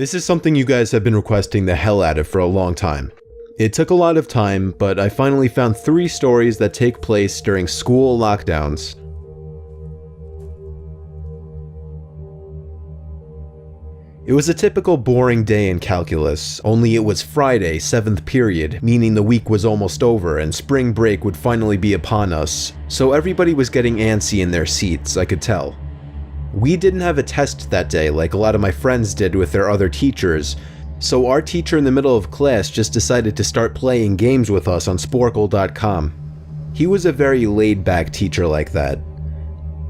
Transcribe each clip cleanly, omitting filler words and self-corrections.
This is something you guys have been requesting the hell out of for a long time. It took a lot of time, but I finally found 3 stories that take place during school lockdowns. It was a typical boring day in calculus, only it was Friday, 7th period, meaning the week was almost over and spring break would finally be upon us, so everybody was getting antsy in their seats, I could tell. We didn't have a test that day like a lot of my friends did with their other teachers, so our teacher in the middle of class just decided to start playing games with us on Sporcle.com. He was a very laid-back teacher like that.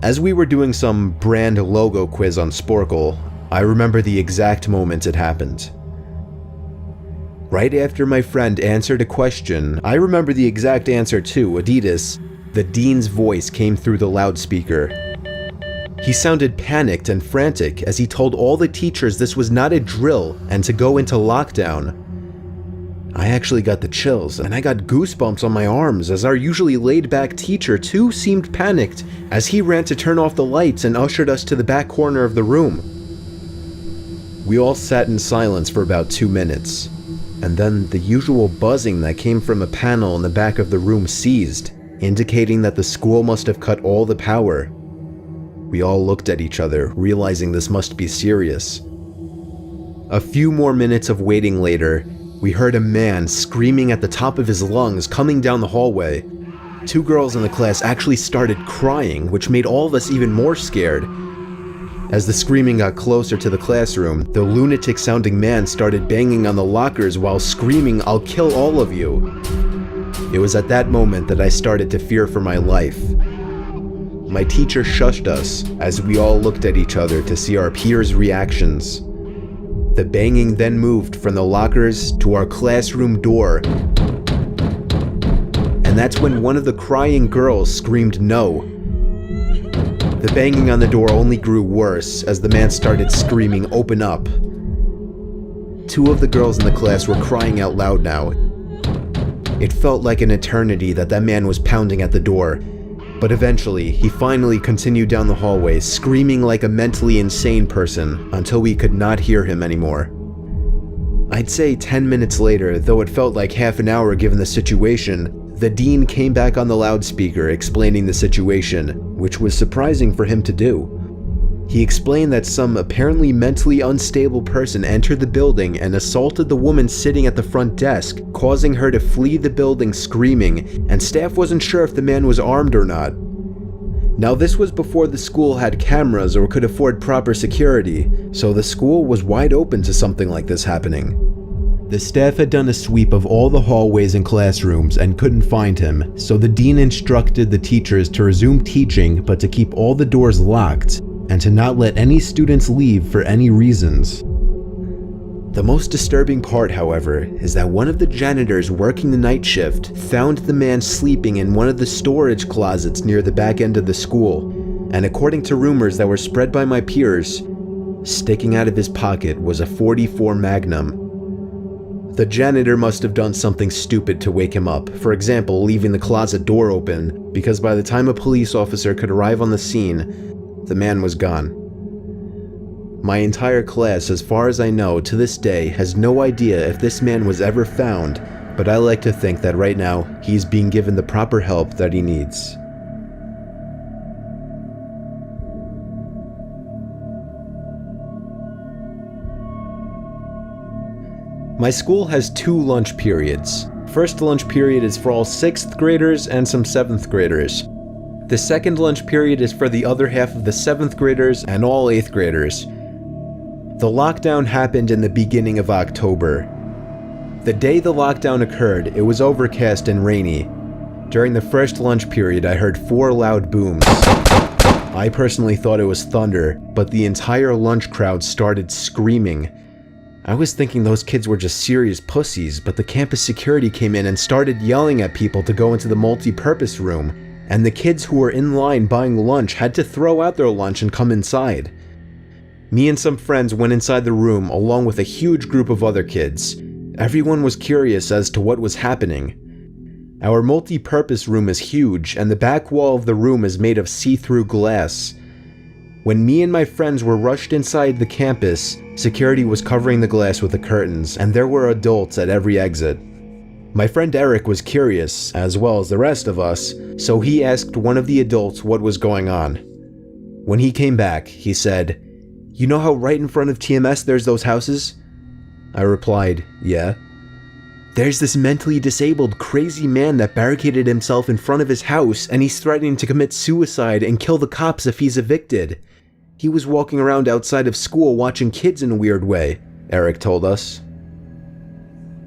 As we were doing some brand logo quiz on Sporcle, I remember the exact moment it happened. Right after my friend answered a question, I remember the exact answer too, Adidas. The dean's voice came through the loudspeaker. He sounded panicked and frantic as he told all the teachers this was not a drill and to go into lockdown. I actually got the chills and I got goosebumps on my arms as our usually laid-back teacher too seemed panicked as he ran to turn off the lights and ushered us to the back corner of the room. We all sat in silence for about 2 minutes, and then the usual buzzing that came from a panel in the back of the room ceased, indicating that the school must have cut all the power. We all looked at each other, realizing this must be serious. A few more minutes of waiting later, we heard a man screaming at the top of his lungs coming down the hallway. 2 girls in the class actually started crying, which made all of us even more scared. As the screaming got closer to the classroom, the lunatic-sounding man started banging on the lockers while screaming, "I'll kill all of you." It was at that moment that I started to fear for my life. My teacher shushed us as we all looked at each other to see our peers' reactions. The banging then moved from the lockers to our classroom door, and that's when one of the crying girls screamed no. The banging on the door only grew worse as the man started screaming, "Open up." 2 of the girls in the class were crying out loud now. It felt like an eternity that man was pounding at the door, but eventually he finally continued down the hallway, screaming like a mentally insane person until we could not hear him anymore. I'd say 10 minutes later, though it felt like half an hour given the situation, the dean came back on the loudspeaker explaining the situation, which was surprising for him to do. He explained that some apparently mentally unstable person entered the building and assaulted the woman sitting at the front desk, causing her to flee the building screaming, and staff wasn't sure if the man was armed or not. Now this was before the school had cameras or could afford proper security, so the school was wide open to something like this happening. The staff had done a sweep of all the hallways and classrooms and couldn't find him, so the dean instructed the teachers to resume teaching but to keep all the doors locked and to not let any students leave for any reasons. The most disturbing part, however, is that one of the janitors working the night shift found the man sleeping in one of the storage closets near the back end of the school, and according to rumors that were spread by my peers, sticking out of his pocket was a .44 Magnum. The janitor must have done something stupid to wake him up, for example, leaving the closet door open, because by the time a police officer could arrive on the scene, the man was gone. My entire class, as far as I know, to this day, has no idea if this man was ever found, but I like to think that right now, he's being given the proper help that he needs. My school has 2 lunch periods. First lunch period is for all 6th graders and some 7th graders. The second lunch period is for the other half of the 7th graders and all 8th graders. The lockdown happened in the beginning of October. The day the lockdown occurred, it was overcast and rainy. During the first lunch period, I heard 4 loud booms. I personally thought it was thunder, but the entire lunch crowd started screaming. I was thinking those kids were just serious pussies, but the campus security came in and started yelling at people to go into the multi-purpose room, and the kids who were in line buying lunch had to throw out their lunch and come inside. Me and some friends went inside the room along with a huge group of other kids. Everyone was curious as to what was happening. Our multi-purpose room is huge, and the back wall of the room is made of see-through glass. When me and my friends were rushed inside the campus, security was covering the glass with the curtains, and there were adults at every exit. My friend Eric was curious, as well as the rest of us, so he asked one of the adults what was going on. When he came back, he said, "You know how right in front of TMS there's those houses?" I replied, "Yeah." "There's this mentally disabled, crazy man that barricaded himself in front of his house, and he's threatening to commit suicide and kill the cops if he's evicted. He was walking around outside of school watching kids in a weird way," Eric told us.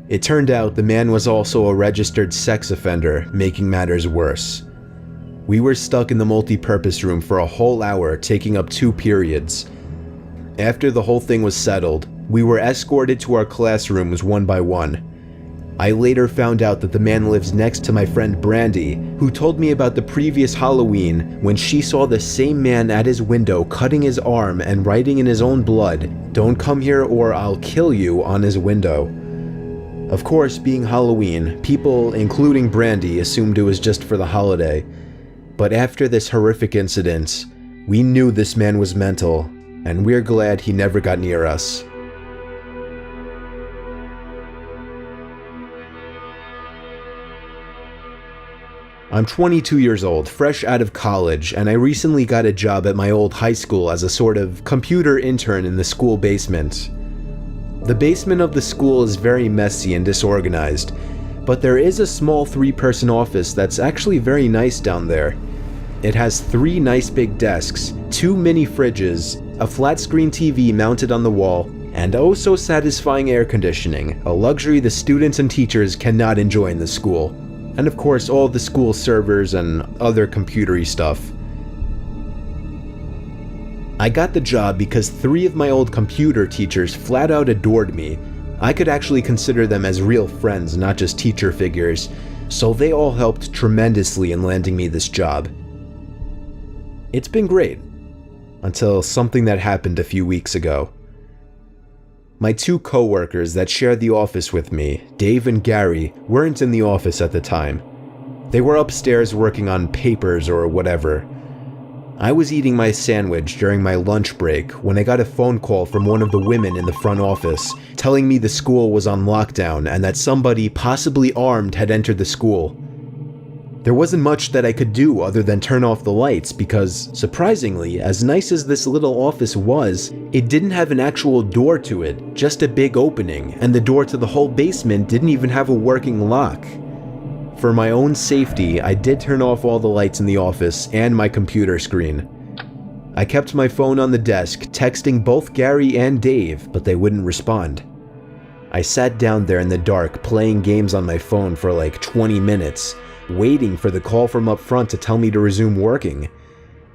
It turned out the man was also a registered sex offender, making matters worse. We were stuck in the multi-purpose room for a whole hour, taking up 2 periods. After the whole thing was settled, we were escorted to our classrooms one by one. I later found out that the man lives next to my friend Brandy, who told me about the previous Halloween when she saw the same man at his window cutting his arm and writing in his own blood, "Don't come here or I'll kill you," on his window. Of course, being Halloween, people, including Brandy, assumed it was just for the holiday. But after this horrific incident, we knew this man was mental, and we're glad he never got near us. I'm 22 years old, fresh out of college, and I recently got a job at my old high school as a sort of computer intern in the school basement. The basement of the school is very messy and disorganized, but there is a small 3-person office that's actually very nice down there. It has 3 nice big desks, 2 mini fridges, a flat screen TV mounted on the wall, and oh so satisfying air conditioning, a luxury the students and teachers cannot enjoy in the school. And of course all the school servers and other computery stuff. I got the job because 3 of my old computer teachers flat out adored me. I could actually consider them as real friends, not just teacher figures, so they all helped tremendously in landing me this job. It's been great, until something that happened a few weeks ago. My 2 co-workers that shared the office with me, Dave and Gary, weren't in the office at the time. They were upstairs working on papers or whatever. I was eating my sandwich during my lunch break when I got a phone call from one of the women in the front office telling me the school was on lockdown and that somebody, possibly armed, had entered the school. There wasn't much that I could do other than turn off the lights because, surprisingly, as nice as this little office was, it didn't have an actual door to it, just a big opening, and the door to the whole basement didn't even have a working lock. For my own safety, I did turn off all the lights in the office and my computer screen. I kept my phone on the desk, texting both Gary and Dave, but they wouldn't respond. I sat down there in the dark playing games on my phone for like 20 minutes, waiting for the call from up front to tell me to resume working.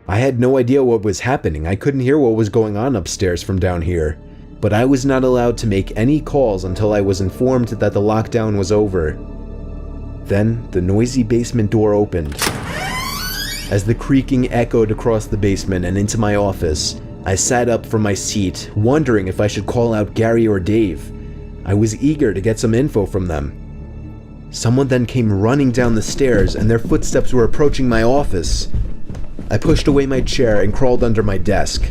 I had no idea what was happening. I couldn't hear what was going on upstairs from down here, but I was not allowed to make any calls until I was informed that the lockdown was over. Then the noisy basement door opened. As the creaking echoed across the basement and into my office, I sat up from my seat, wondering if I should call out Gary or Dave. I was eager to get some info from them. Someone then came running down the stairs and their footsteps were approaching my office. I pushed away my chair and crawled under my desk.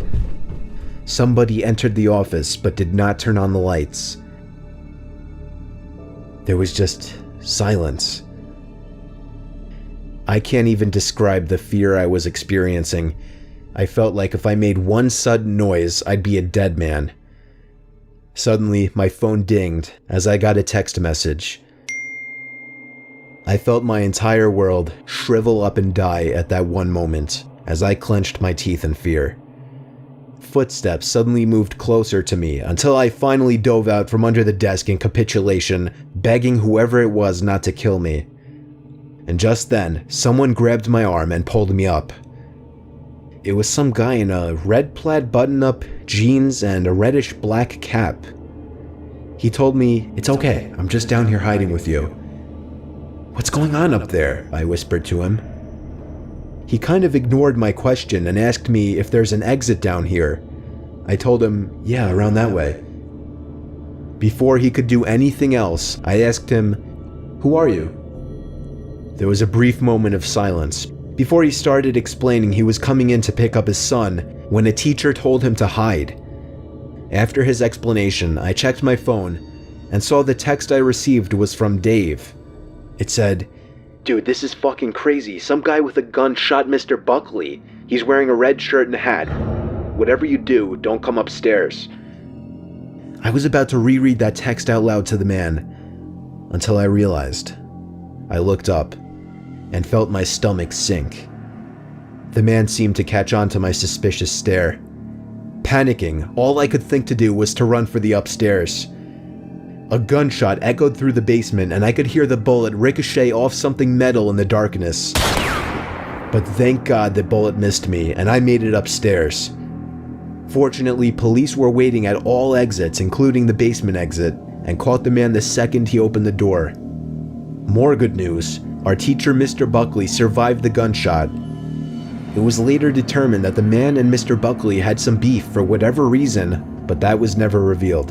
Somebody entered the office but did not turn on the lights. There was just silence. I can't even describe the fear I was experiencing. I felt like if I made one sudden noise, I'd be a dead man. Suddenly, my phone dinged as I got a text message. I felt my entire world shrivel up and die at that one moment as I clenched my teeth in fear. Footsteps suddenly moved closer to me until I finally dove out from under the desk in capitulation, begging whoever it was not to kill me. And just then, someone grabbed my arm and pulled me up. It was some guy in a red plaid button-up, jeans, and a reddish-black cap. He told me, "It's okay, I'm just down here hiding with you." "What's going on up there?" I whispered to him. He kind of ignored my question and asked me if there's an exit down here. I told him, "Yeah, around that way." Before he could do anything else, I asked him, "Who are you?" There was a brief moment of silence. Before he started explaining he was coming in to pick up his son, when a teacher told him to hide. After his explanation, I checked my phone and saw the text I received was from Dave. It said, "Dude, this is fucking crazy. Some guy with a gun shot Mr. Buckley. He's wearing a red shirt and a hat. Whatever you do, don't come upstairs." I was about to reread that text out loud to the man until I realized. I looked up and felt my stomach sink. The man seemed to catch on to my suspicious stare. Panicking, all I could think to do was to run for the upstairs. A gunshot echoed through the basement and I could hear the bullet ricochet off something metal in the darkness. But thank God the bullet missed me and I made it upstairs. Fortunately, police were waiting at all exits, including the basement exit, and caught the man the second he opened the door. More good news, our teacher Mr. Buckley survived the gunshot. It was later determined that the man and Mr. Buckley had some beef for whatever reason, but that was never revealed.